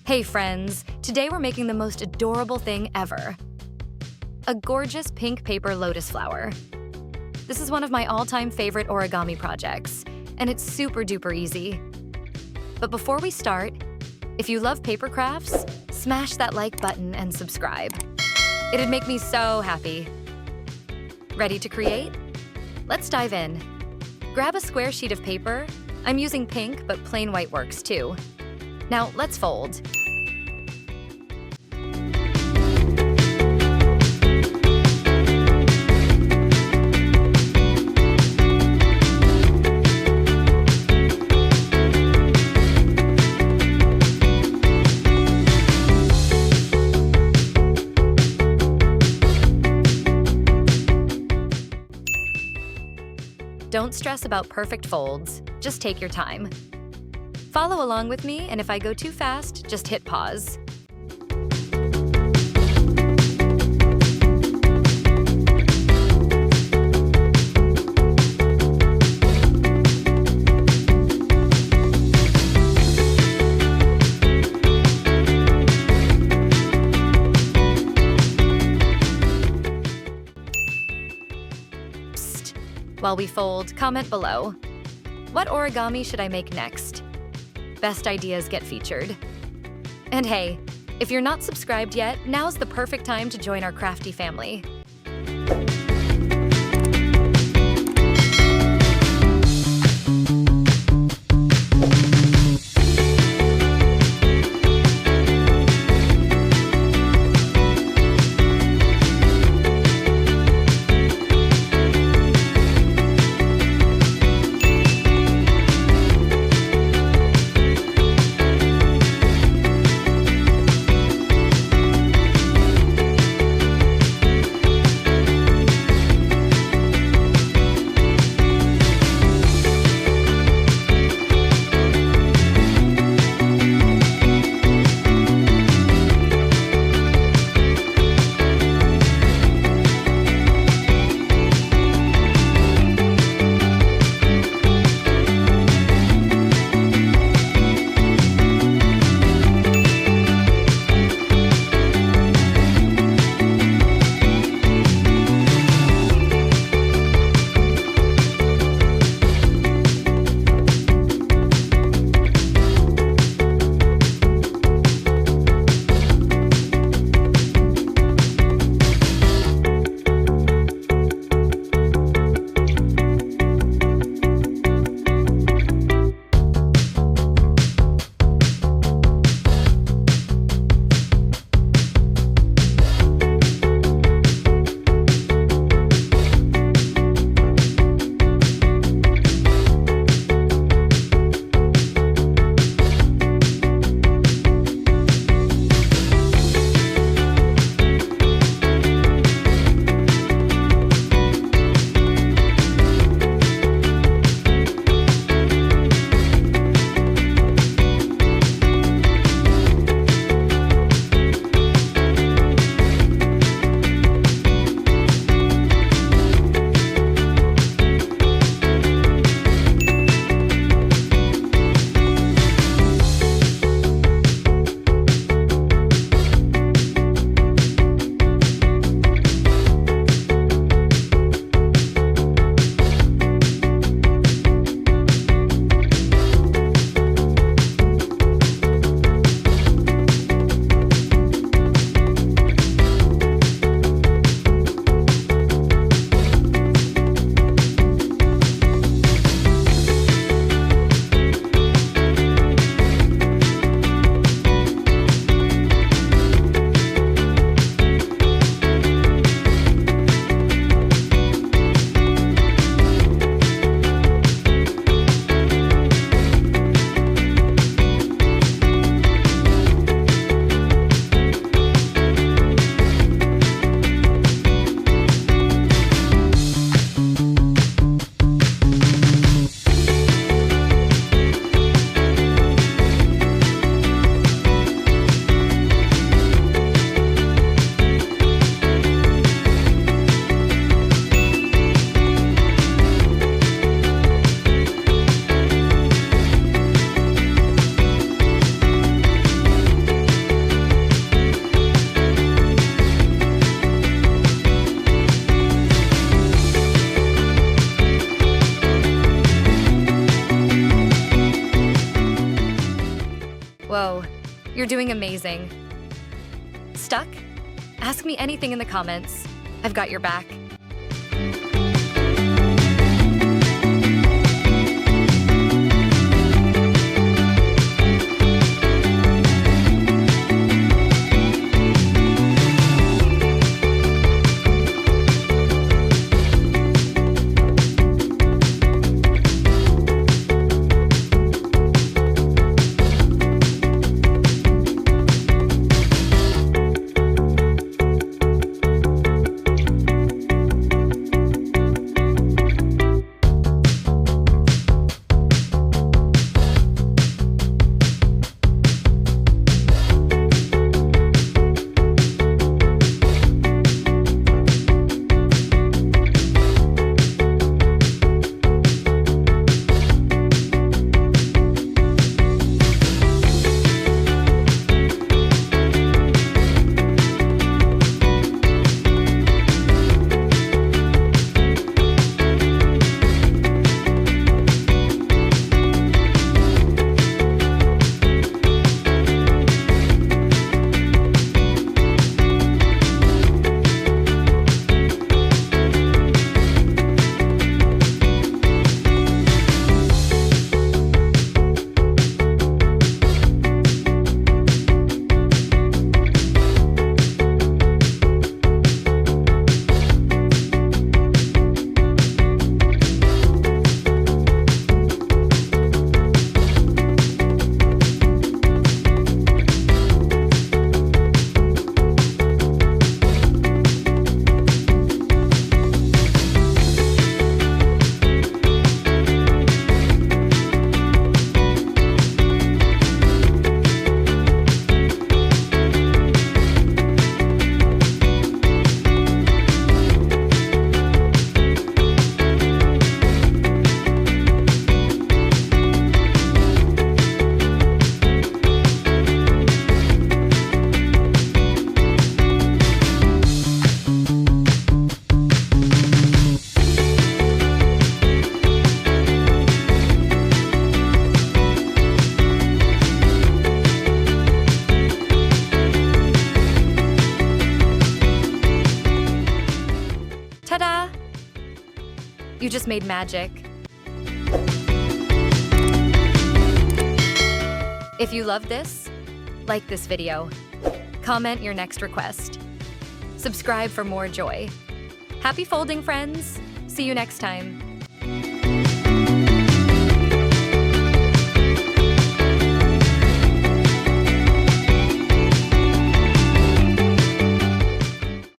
Hey friends, today we're making the most adorable thing ever. A gorgeous pink paper lotus flower. This is one of my all-time favorite origami projects, and it's super duper easy. But before we start, if you love paper crafts, smash that like button and subscribe. It'd make me so happy. Ready to create? Let's dive in. Grab a square sheet of paper. I'm using pink, but plain white works too. Now let's fold. Don't stress about perfect folds, just take your time. Follow along with me, and if I go too fast, just hit pause. While we fold, comment below. What origami should I make next? Best ideas get featured. And hey, if you're not subscribed yet, now's the perfect time to join our crafty family. Whoa, you're doing amazing. Stuck? Ask me anything in the comments. I've got your back. Ta-da! You just made magic. If you love this, like this video. Comment your next request. Subscribe for more joy. Happy folding, friends! See you next time.